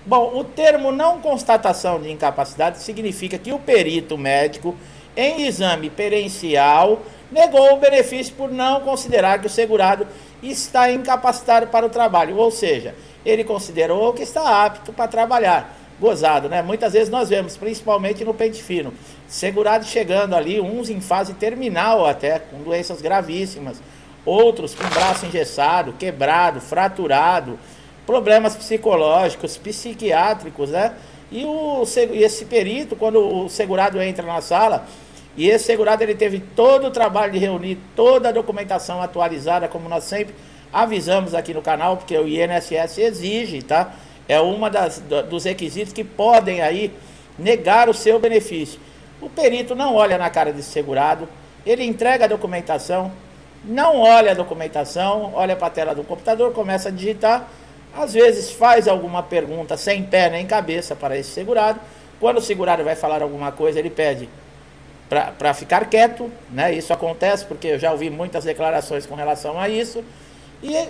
Bom, o termo não constatação de incapacidade significa que o perito médico, em exame pericial, negou o benefício por não considerar que o segurado está incapacitado para o trabalho, ou seja, ele considerou que está apto para trabalhar. Gozado, né? Muitas vezes nós vemos, principalmente no pente fino, segurados chegando ali, uns em fase terminal até, com doenças gravíssimas, outros com braço engessado, quebrado, fraturado, problemas psicológicos, psiquiátricos, né? E esse perito, quando o segurado entra na sala, e esse segurado ele teve todo o trabalho de reunir toda a documentação atualizada, como nós sempre avisamos aqui no canal, porque o INSS exige, tá? É uma dos requisitos que podem aí negar o seu benefício. O perito não olha na cara desse segurado, ele entrega a documentação, não olha a documentação, olha para a tela do computador, começa a digitar, às vezes faz alguma pergunta sem pé nem cabeça para esse segurado. Quando o segurado vai falar alguma coisa, ele pede para ficar quieto, né? Isso acontece porque eu já ouvi muitas declarações com relação a isso, e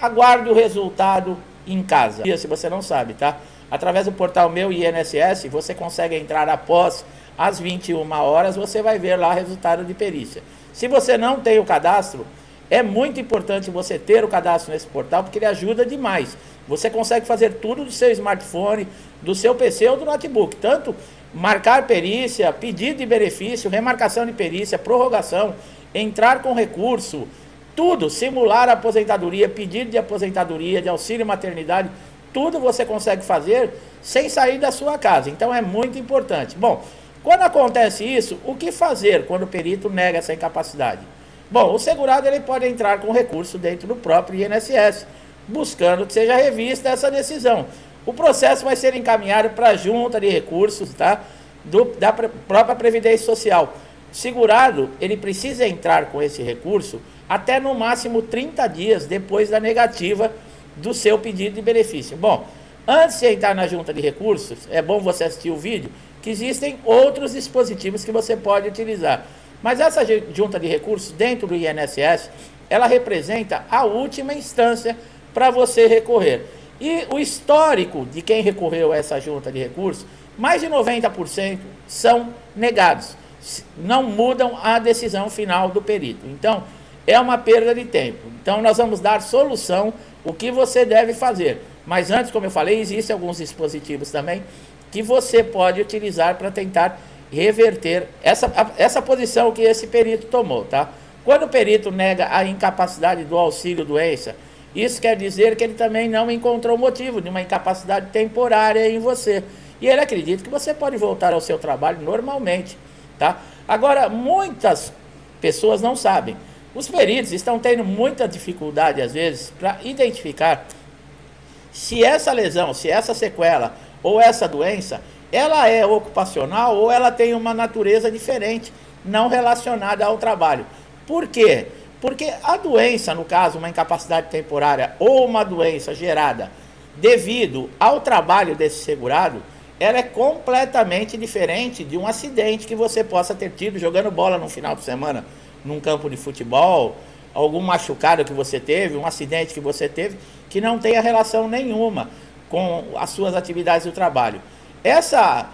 aguarde o resultado em casa. Se você não sabe, tá? Através do portal Meu INSS, você consegue entrar após as 21 horas, você vai ver lá o resultado de perícia. Se você não tem o cadastro, é muito importante você ter o cadastro nesse portal, porque ele ajuda demais. Você consegue fazer tudo do seu smartphone, do seu PC ou do notebook. Tanto marcar perícia, pedido de benefício, remarcação de perícia, prorrogação, entrar com recurso, tudo, simular a aposentadoria, pedido de aposentadoria, de auxílio maternidade, tudo você consegue fazer sem sair da sua casa. Então é muito importante. Bom, quando acontece isso, o que fazer quando o perito nega essa incapacidade? Bom, o segurado ele pode entrar com recurso dentro do próprio INSS, buscando que seja revista essa decisão. O processo vai ser encaminhado para a junta de recursos, tá? Da própria Previdência Social. O segurado, ele precisa entrar com esse recurso até no máximo 30 dias depois da negativa do seu pedido de benefício. Bom, antes de entrar na junta de recursos, é bom você assistir o vídeo, que existem outros dispositivos que você pode utilizar. Mas essa junta de recursos dentro do INSS, ela representa a última instância para você recorrer. E o histórico de quem recorreu a essa junta de recursos, mais de 90% são negados. Não mudam a decisão final do perito. Então, é uma perda de tempo. Então, nós vamos dar solução, o que você deve fazer. Mas antes, como eu falei, existem alguns dispositivos também que você pode utilizar para tentar reverter essa posição que esse perito tomou, tá? Quando o perito nega a incapacidade do auxílio-doença, isso quer dizer que ele também não encontrou motivo de uma incapacidade temporária em você. E ele acredita que você pode voltar ao seu trabalho normalmente, tá? Agora, muitas pessoas não sabem. Os peritos estão tendo muita dificuldade, às vezes, para identificar se essa lesão, se essa sequela ou essa doença, ela é ocupacional ou ela tem uma natureza diferente, não relacionada ao trabalho. Por quê? Porque a doença, no caso, uma incapacidade temporária ou uma doença gerada devido ao trabalho desse segurado, ela é completamente diferente de um acidente que você possa ter tido jogando bola no final de semana, num campo de futebol, algum machucado que você teve, um acidente que você teve, que não tenha relação nenhuma com as suas atividades do trabalho. Essa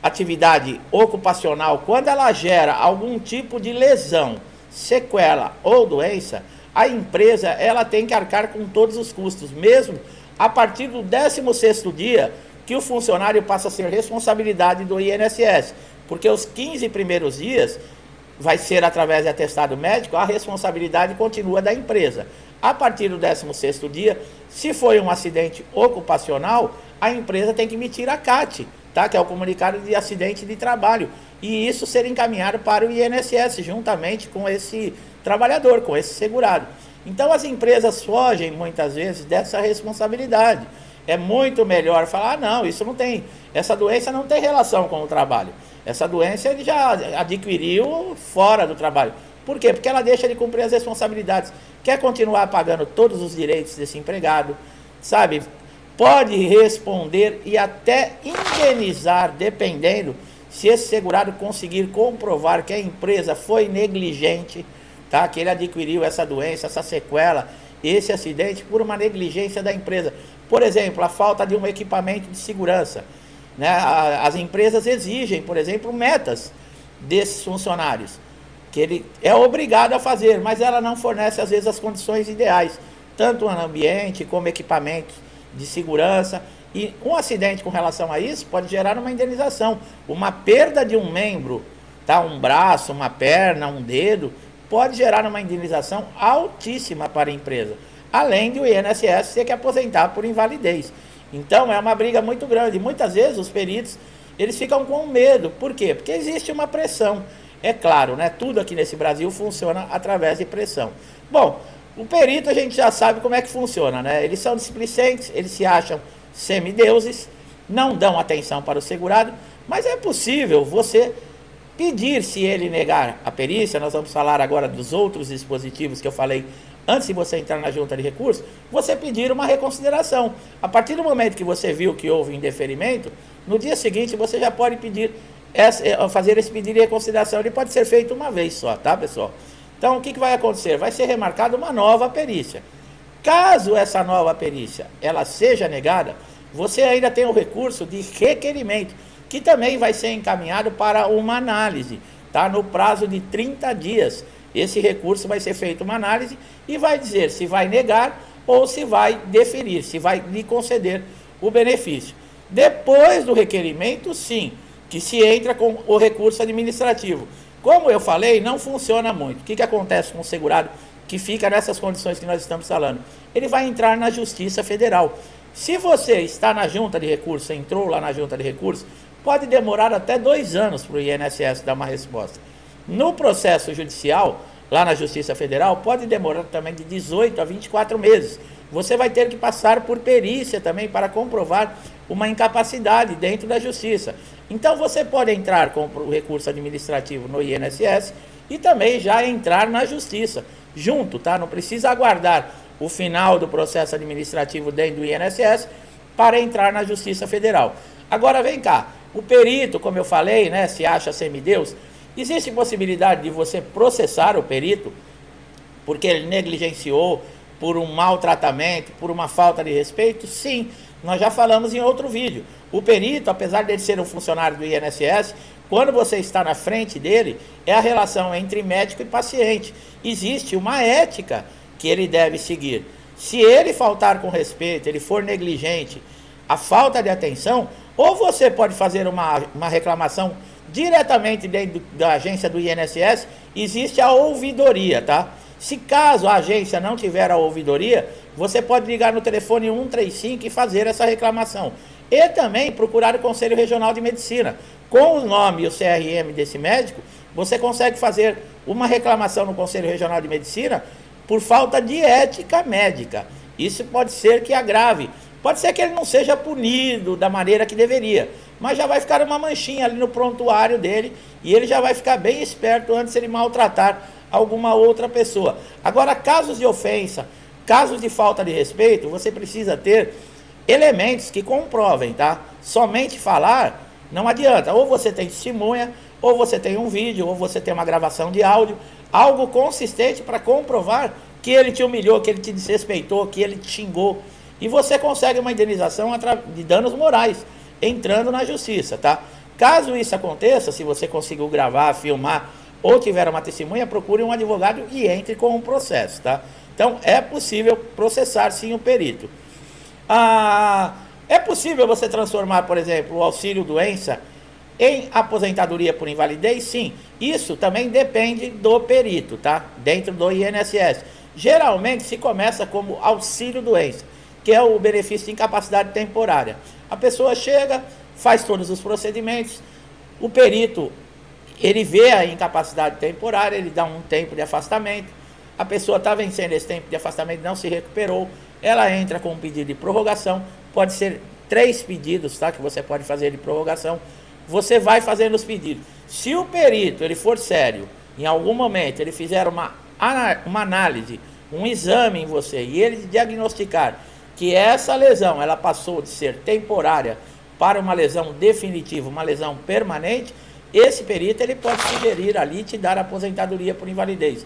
atividade ocupacional, quando ela gera algum tipo de lesão, sequela ou doença, a empresa ela tem que arcar com todos os custos, mesmo a partir do 16º dia que o funcionário passa a ser responsabilidade do INSS, porque os 15 primeiros dias vai ser através de atestado médico, a responsabilidade continua da empresa. A partir do 16º dia, se foi um acidente ocupacional, a empresa tem que emitir a CAT, tá? Que é o comunicado de acidente de trabalho, e isso ser encaminhado para o INSS, juntamente com esse trabalhador, com esse segurado. Então as empresas fogem muitas vezes dessa responsabilidade. É muito melhor falar, não, isso não tem, essa doença não tem relação com o trabalho. Essa doença ele já adquiriu fora do trabalho. Por quê? Porque ela deixa de cumprir as responsabilidades. Quer continuar pagando todos os direitos desse empregado, sabe? Pode responder e até indenizar, dependendo se esse segurado conseguir comprovar que a empresa foi negligente, tá? Que ele adquiriu essa doença, essa sequela, esse acidente por uma negligência da empresa. Por exemplo, a falta de um equipamento de segurança, né? As empresas exigem, por exemplo, metas desses funcionários, que ele é obrigado a fazer, mas ela não fornece, às vezes, as condições ideais, tanto no ambiente como equipamentos de segurança. E um acidente com relação a isso pode gerar uma indenização. Uma perda de um membro, tá? Um braço, uma perna, um dedo, pode gerar uma indenização altíssima para a empresa, além do INSS ter que aposentar por invalidez. Então é uma briga muito grande. Muitas vezes os peritos, eles ficam com medo. Por quê? Porque existe uma pressão. É claro, né? Tudo aqui nesse Brasil funciona através de pressão. Bom, o perito a gente já sabe como é que funciona, né? Eles são displicentes, eles se acham semideuses, não dão atenção para o segurado, mas é possível você pedir, se ele negar a perícia. Nós vamos falar agora dos outros dispositivos que eu falei antes de você entrar na junta de recursos, você pedir uma reconsideração. A partir do momento que você viu que houve indeferimento, no dia seguinte você já pode pedir, fazer esse pedido de reconsideração. Ele pode ser feito uma vez só, tá, pessoal? Então, o que vai acontecer? Vai ser remarcada uma nova perícia. Caso essa nova perícia ela seja negada, você ainda tem o recurso de requerimento, que também vai ser encaminhado para uma análise, tá? No prazo de 30 dias. Esse recurso vai ser feito uma análise e vai dizer se vai negar ou se vai deferir, se vai lhe conceder o benefício. Depois do requerimento, sim, que se entra com o recurso administrativo. Como eu falei, não funciona muito. O que acontece com o segurado que fica nessas condições que nós estamos falando? Ele vai entrar na Justiça Federal. Se você está na junta de recursos, entrou lá na junta de recursos, pode demorar até 2 anos para o INSS dar uma resposta. No processo judicial, lá na Justiça Federal, pode demorar também de 18 a 24 meses. Você vai ter que passar por perícia também para comprovar uma incapacidade dentro da Justiça. Então você pode entrar com o recurso administrativo no INSS e também já entrar na Justiça junto, tá? Não precisa aguardar o final do processo administrativo dentro do INSS para entrar na Justiça Federal. Agora vem cá, o perito, como eu falei, né, se acha semideus. Existe possibilidade de você processar o perito porque ele negligenciou, por um maltratamento, por uma falta de respeito? Sim, nós já falamos em outro vídeo. O perito, apesar de ele ser um funcionário do INSS, quando você está na frente dele, é a relação entre médico e paciente. Existe uma ética que ele deve seguir. Se ele faltar com respeito, ele for negligente, a falta de atenção, ou você pode fazer uma reclamação diretamente dentro da agência do INSS, existe a ouvidoria, tá? Se caso a agência não tiver a ouvidoria, você pode ligar no telefone 135 e fazer essa reclamação. E também procurar o Conselho Regional de Medicina. Com o nome e o CRM desse médico, você consegue fazer uma reclamação no Conselho Regional de Medicina por falta de ética médica. Isso pode ser que agrave. Pode ser que ele não seja punido da maneira que deveria, mas já vai ficar uma manchinha ali no prontuário dele e ele já vai ficar bem esperto antes de ele maltratar alguma outra pessoa. Agora, casos de ofensa, casos de falta de respeito, você precisa ter elementos que comprovem, tá? Somente falar não adianta. Ou você tem testemunha, ou você tem um vídeo, ou você tem uma gravação de áudio, algo consistente para comprovar que ele te humilhou, que ele te desrespeitou, que ele te xingou. E você consegue uma indenização de danos morais, entrando na justiça, tá? Caso isso aconteça, se você conseguiu gravar, filmar, ou tiver uma testemunha, procure um advogado e entre com um processo, tá? Então, é possível processar, sim, o perito. É possível você transformar, por exemplo, o auxílio-doença em aposentadoria por invalidez? Sim. Isso também depende do perito, tá? Dentro do INSS. Geralmente se começa como auxílio-doença, que é o benefício de incapacidade temporária. A pessoa chega, faz todos os procedimentos, o perito, ele vê a incapacidade temporária, ele dá um tempo de afastamento, a pessoa está vencendo esse tempo de afastamento, não se recuperou, ela entra com um pedido de prorrogação, pode ser 3 pedidos, tá, que você pode fazer de prorrogação, você vai fazendo os pedidos. Se o perito ele for sério, em algum momento ele fizer uma análise, um exame em você, e ele diagnosticar que essa lesão ela passou de ser temporária para uma lesão definitiva, uma lesão permanente, esse perito ele pode sugerir ali te dar aposentadoria por invalidez.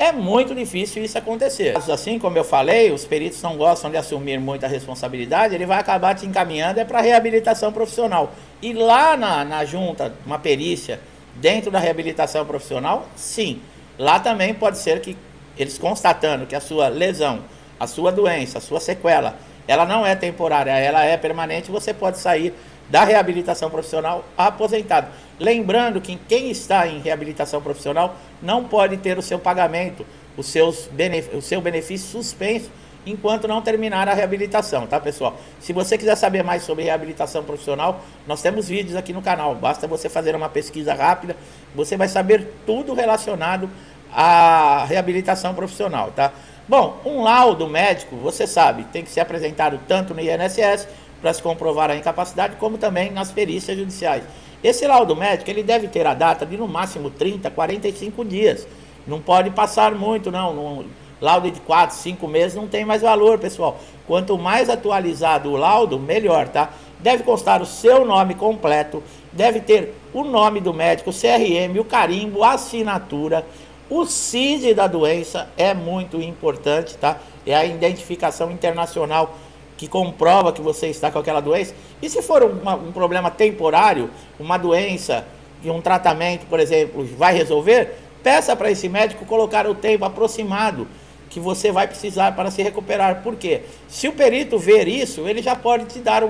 é muito difícil isso acontecer. Assim como eu falei, os peritos não gostam de assumir muita responsabilidade, ele vai acabar te encaminhando para reabilitação profissional. E lá na junta, uma perícia dentro da reabilitação profissional, sim, lá também pode ser que eles constatando que a sua lesão, a sua doença, a sua sequela, ela não é temporária, ela é permanente, você pode sair da reabilitação profissional aposentado. Lembrando que quem está em reabilitação profissional não pode ter o seu pagamento, o seu benefício suspenso enquanto não terminar a reabilitação, tá, pessoal? Se você quiser saber mais sobre reabilitação profissional, nós temos vídeos aqui no canal, basta você fazer uma pesquisa rápida, você vai saber tudo relacionado à reabilitação profissional, tá? Bom, um laudo médico, você sabe, tem que ser apresentado tanto no INSS para se comprovar a incapacidade, como também nas perícias judiciais. Esse laudo médico, ele deve ter a data de no máximo 30, 45 dias. Não pode passar muito, não. Laudo de 4, 5 meses não tem mais valor, pessoal. Quanto mais atualizado o laudo, melhor, tá? Deve constar o seu nome completo, deve ter o nome do médico, o CRM, o carimbo, a assinatura, o CID da doença, é muito importante, tá? É a identificação internacional que comprova que você está com aquela doença. E se for um problema temporário, uma doença e um tratamento, por exemplo, vai resolver, peça para esse médico colocar o tempo aproximado que você vai precisar para se recuperar. Por quê? Se o perito ver isso, ele já pode te dar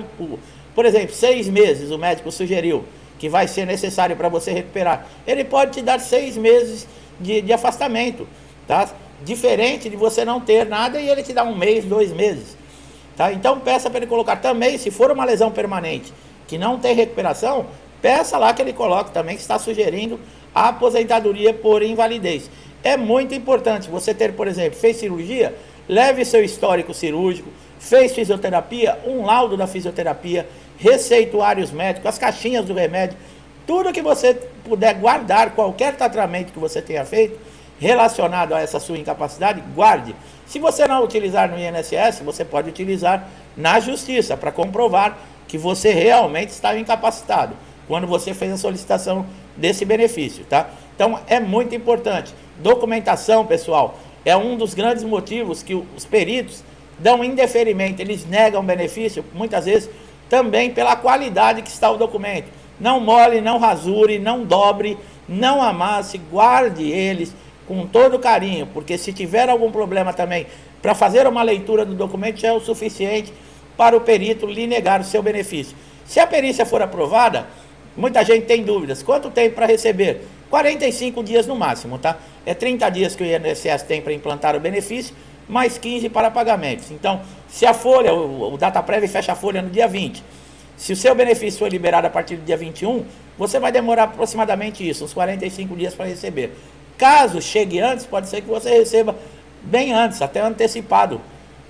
por exemplo, 6 meses, o médico sugeriu que vai ser necessário para você recuperar. Ele pode te dar 6 meses de afastamento, tá? Diferente de você não ter nada e ele te dá 1 mês, 2 meses. Tá? Então peça para ele colocar também, se for uma lesão permanente que não tem recuperação, peça lá que ele coloque também que está sugerindo a aposentadoria por invalidez. É muito importante você ter, por exemplo, fez cirurgia, leve seu histórico cirúrgico, fez fisioterapia, um laudo da fisioterapia, receituários médicos, as caixinhas do remédio, tudo que você puder guardar, qualquer tratamento que você tenha feito relacionado a essa sua incapacidade, guarde. Se você não utilizar no INSS, você pode utilizar na Justiça para comprovar que você realmente está incapacitado quando você fez a solicitação desse benefício, tá? Então é muito importante. Documentação, pessoal, é um dos grandes motivos que os peritos dão indeferimento, eles negam benefício, muitas vezes também pela qualidade que está o documento. Não mole, não rasure, não dobre, não amasse, guarde eles com todo carinho, porque se tiver algum problema também, para fazer uma leitura do documento já é o suficiente para o perito lhe negar o seu benefício. Se a perícia for aprovada, muita gente tem dúvidas, quanto tempo para receber? 45 dias no máximo, tá? É 30 dias que o INSS tem para implantar o benefício, mais 15 para pagamentos. Então, se a folha, o Dataprev fecha a folha no dia 20, se o seu benefício for liberado a partir do dia 21, você vai demorar aproximadamente isso, uns 45 dias para receber. Caso chegue antes, pode ser que você receba bem antes, até antecipado,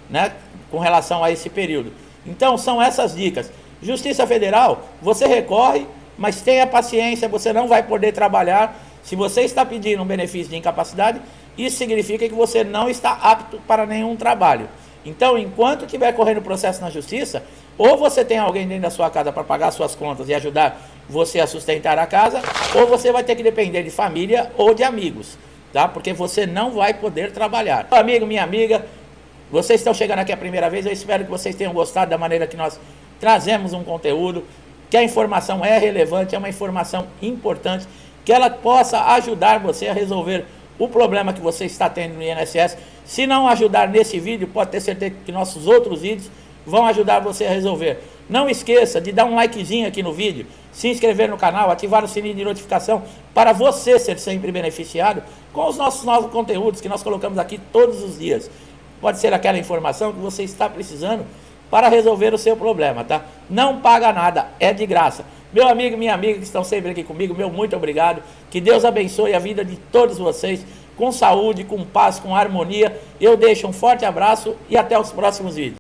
né, com relação a esse período. Então, são essas dicas. Justiça Federal, você recorre, mas tenha paciência, você não vai poder trabalhar. Se você está pedindo um benefício de incapacidade, isso significa que você não está apto para nenhum trabalho. Então, enquanto estiver correndo o processo na Justiça, ou você tem alguém dentro da sua casa para pagar suas contas e ajudar você a sustentar a casa, ou você vai ter que depender de família ou de amigos, tá? Porque você não vai poder trabalhar. Meu amigo, minha amiga, vocês estão chegando aqui a primeira vez, eu espero que vocês tenham gostado da maneira que nós trazemos um conteúdo, que a informação é relevante, é uma informação importante, que ela possa ajudar você a resolver o problema que você está tendo no INSS. Se não ajudar nesse vídeo, pode ter certeza que nossos outros vídeos vão ajudar você a resolver. Não esqueça de dar um likezinho aqui no vídeo, se inscrever no canal, ativar o sininho de notificação para você ser sempre beneficiado com os nossos novos conteúdos que nós colocamos aqui todos os dias. Pode ser aquela informação que você está precisando para resolver o seu problema, tá? Não paga nada, é de graça. Meu amigo e minha amiga que estão sempre aqui comigo, meu muito obrigado. Que Deus abençoe a vida de todos vocês, com saúde, com paz, com harmonia. Eu deixo um forte abraço e até os próximos vídeos.